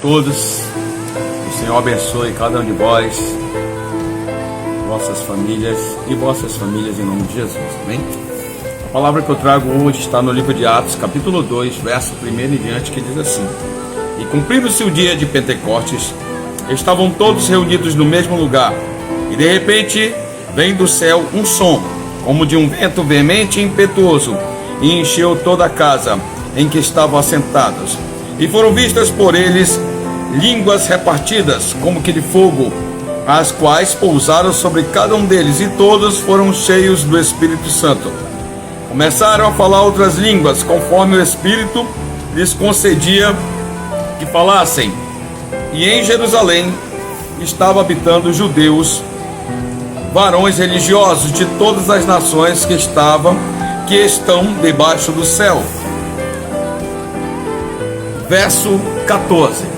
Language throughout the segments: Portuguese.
todos. O Senhor abençoe cada um de vós, vossas famílias e vossas famílias em nome de Jesus, amém? A palavra que eu trago hoje está no livro de Atos, capítulo 2, verso 1 em diante, que diz assim: E cumprindo-se o dia de Pentecostes, estavam todos reunidos no mesmo lugar, e de repente vem do céu um som, como de um vento veemente e impetuoso, e encheu toda a casa em que estavam assentados. E foram vistas por eles línguas repartidas, como que de fogo, as quais pousaram sobre cada um deles, e todos foram cheios do Espírito Santo. Começaram a falar outras línguas, conforme o Espírito lhes concedia que falassem. E em Jerusalém estavam habitando judeus, varões religiosos de todas as nações que estão debaixo do céu. Verso 14.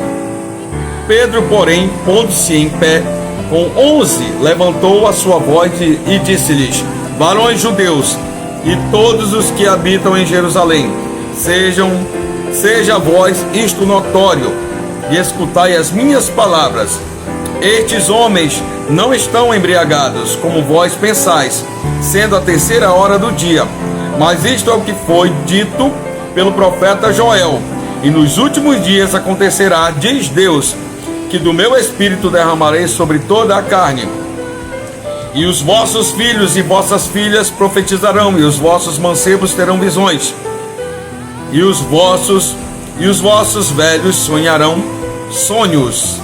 Pedro, porém, pondo-se em pé com 11, levantou a sua voz e disse-lhes: Varões judeus e todos os que habitam em Jerusalém, seja a vós isto notório, e escutai as minhas palavras. Estes homens não estão embriagados, como vós pensais, sendo a 3ª hora do dia. Mas isto é o que foi dito pelo profeta Joel. E nos últimos dias acontecerá, diz Deus, que do meu Espírito derramarei sobre toda a carne. E os vossos filhos e vossas filhas profetizarão, e os vossos mancebos terão visões, e os vossos velhos sonharão sonhos.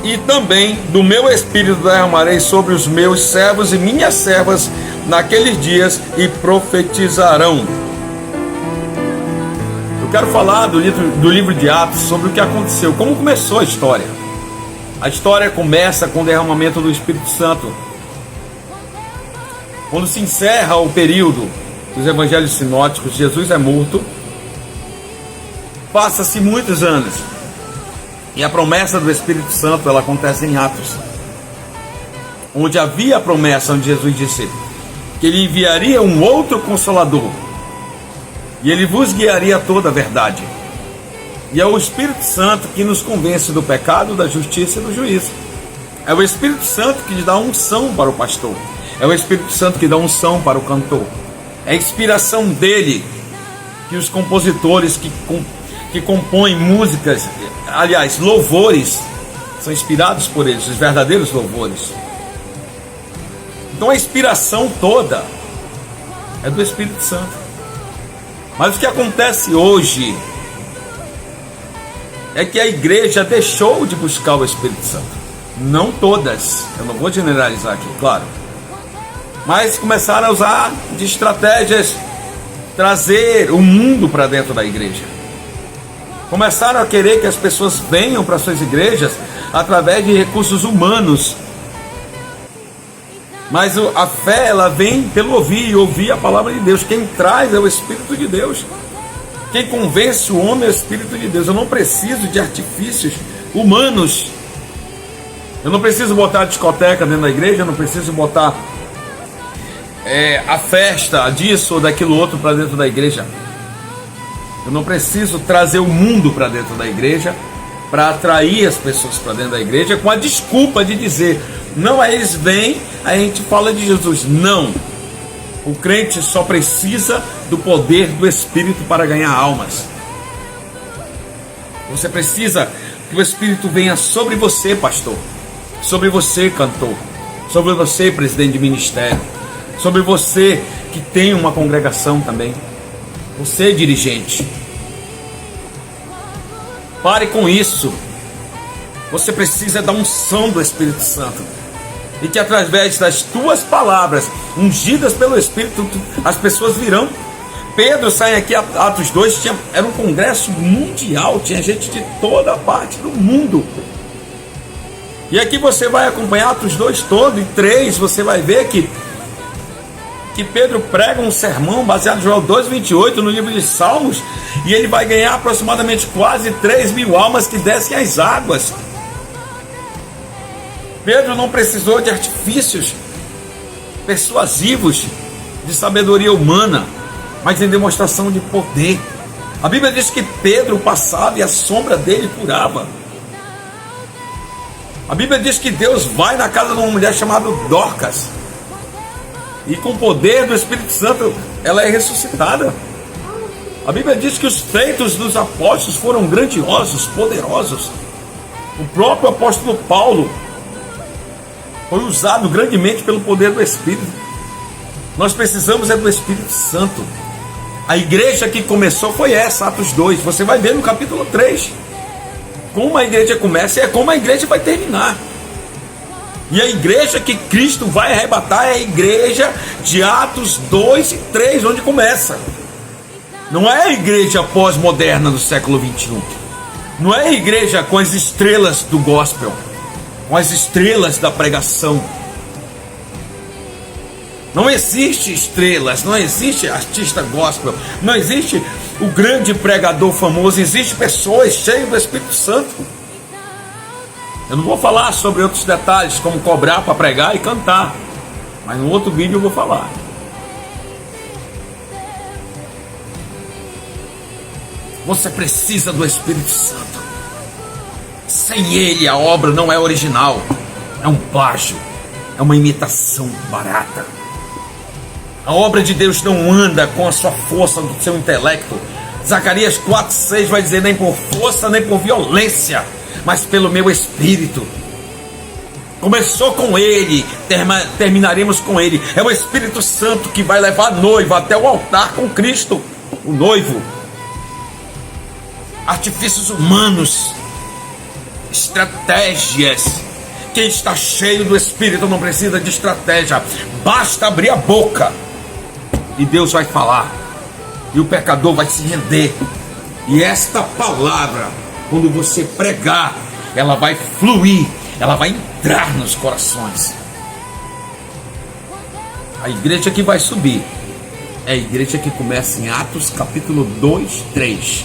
E também do meu Espírito derramarei sobre os meus servos e minhas servas naqueles dias, e profetizarão. Eu quero falar do livro de Atos, sobre o que aconteceu, como começou a história. A história começa com o derramamento do Espírito Santo. Quando se encerra o período dos evangelhos sinóticos, Jesus é morto. Passa-se muitos anos, e a promessa do Espírito Santo, ela acontece em Atos, onde havia a promessa, onde Jesus disse que ele enviaria um outro Consolador, e ele vos guiaria a toda a verdade. E é o Espírito Santo que nos convence do pecado, da justiça e do juízo. É o Espírito Santo que dá unção para o pastor. É o Espírito Santo que dá unção para o cantor. É a inspiração dele que os compositores que compõem músicas, aliás, louvores, são inspirados por eles, os verdadeiros louvores. Então a inspiração toda é do Espírito Santo. Mas o que acontece hoje é que a igreja deixou de buscar o Espírito Santo. Não todas, eu não vou generalizar aqui, claro, mas começaram a usar de estratégias, trazer o mundo para dentro da igreja. Começaram a querer que as pessoas venham para suas igrejas através de recursos humanos. Mas a fé, ela vem pelo ouvir, e ouvir a palavra de Deus. Quem traz é o Espírito de Deus. Quem convence o homem é o Espírito de Deus. Eu não preciso de artifícios humanos. Eu não preciso botar a discoteca dentro da igreja. Eu não preciso botar a festa disso ou daquilo outro para dentro da igreja. Eu não preciso trazer o mundo para dentro da igreja, para atrair as pessoas para dentro da igreja, com a desculpa de dizer: não, eles vêm, a gente fala de Jesus. Não, o crente só precisa do poder do Espírito para ganhar almas. Você precisa que o Espírito venha sobre você, pastor, sobre você, cantor, sobre você, presidente de ministério, sobre você que tem uma congregação também, você, dirigente. Pare com isso. Você precisa da unção do Espírito Santo, e que através das tuas palavras, ungidas pelo Espírito, as pessoas virão. Pedro sai aqui, Atos 2, era um congresso mundial, tinha gente de toda a parte do mundo. E aqui você vai acompanhar Atos 2 todo, e 3, você vai ver que Pedro prega um sermão baseado em Joel 2,28, no livro de Salmos, e ele vai ganhar aproximadamente quase 3.000 almas que descem às águas. Pedro não precisou de artifícios persuasivos, de sabedoria humana, mas em demonstração de poder. A Bíblia diz que Pedro passava e a sombra dele curava. A Bíblia diz que Deus vai na casa de uma mulher chamada Dorcas, e com o poder do Espírito Santo ela é ressuscitada. A Bíblia diz que os feitos dos apóstolos foram grandiosos, poderosos. O próprio apóstolo Paulo foi usado grandemente pelo poder do Espírito. Nós precisamos do Espírito Santo. A igreja que começou foi essa, Atos 2. Você vai ver no capítulo 3. Como a igreja começa e é como a igreja vai terminar. E a igreja que Cristo vai arrebatar é a igreja de Atos 2 e 3, onde começa. Não é a igreja pós-moderna do século 21. Não é a igreja com as estrelas do gospel, com as estrelas da pregação. Não existe estrelas, não existe artista gospel, não existe o grande pregador famoso, existe pessoas cheias do Espírito Santo. Eu não vou falar sobre outros detalhes, como cobrar para pregar e cantar, mas no outro vídeo eu vou falar. Você precisa do Espírito Santo. Sem ele a obra não é original, é um plágio, é uma imitação barata. A obra de Deus não anda com a sua força do seu intelecto. Zacarias 4,6 vai dizer: nem por força nem por violência, mas pelo meu Espírito. Começou com ele, terminaremos com ele. É o Espírito Santo que vai levar a noiva até o altar com Cristo, o noivo. Artifícios humanos, estratégias. Quem está cheio do Espírito não precisa de estratégia, basta abrir a boca e Deus vai falar, e o pecador vai se render. E esta palavra, quando você pregar, ela vai fluir, ela vai entrar nos corações. A igreja que vai subir é a igreja que começa em Atos capítulo 2, 3.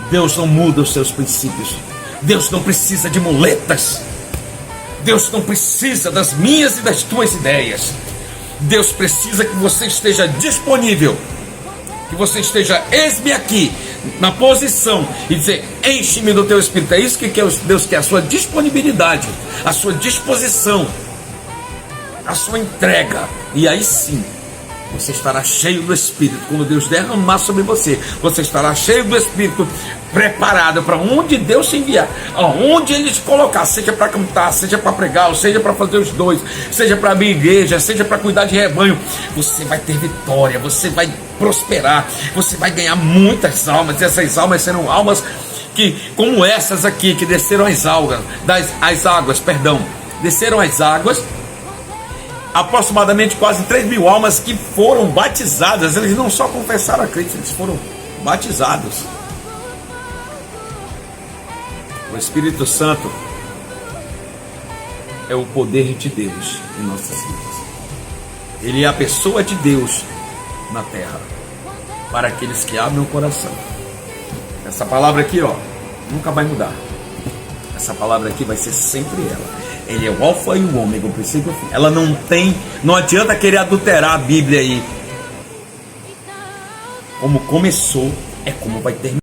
Deus não muda os seus princípios. Deus não precisa de muletas. Deus não precisa das minhas e das tuas ideias. Deus precisa que você esteja disponível, que você esteja, eis-me aqui, na posição, e dizer: enche-me do teu Espírito. É isso que Deus quer, a sua disponibilidade, a sua disposição, a sua entrega. E aí sim, você estará cheio do Espírito. Quando Deus derramar sobre você, você estará cheio do Espírito, preparado para onde Deus te enviar, aonde Ele te colocar, seja para cantar, seja para pregar, ou seja para fazer os dois, seja para abrir igreja, seja para cuidar de rebanho. Você vai ter vitória, você vai prosperar, você vai ganhar muitas almas. E essas almas serão almas que, como essas aqui, que desceram as águas, desceram as águas. Aproximadamente quase 3.000 almas que foram batizadas. Eles não só confessaram a Cristo, eles foram batizados. O Espírito Santo é o poder de Deus em nossas vidas. Ele é a pessoa de Deus na terra, para aqueles que abrem o coração. Essa palavra aqui, nunca vai mudar. Essa palavra aqui vai ser sempre ela. Ele é o alfa e o ômega, o princípio e o fim. Ela não adianta querer adulterar a Bíblia aí. Como começou, é como vai terminar.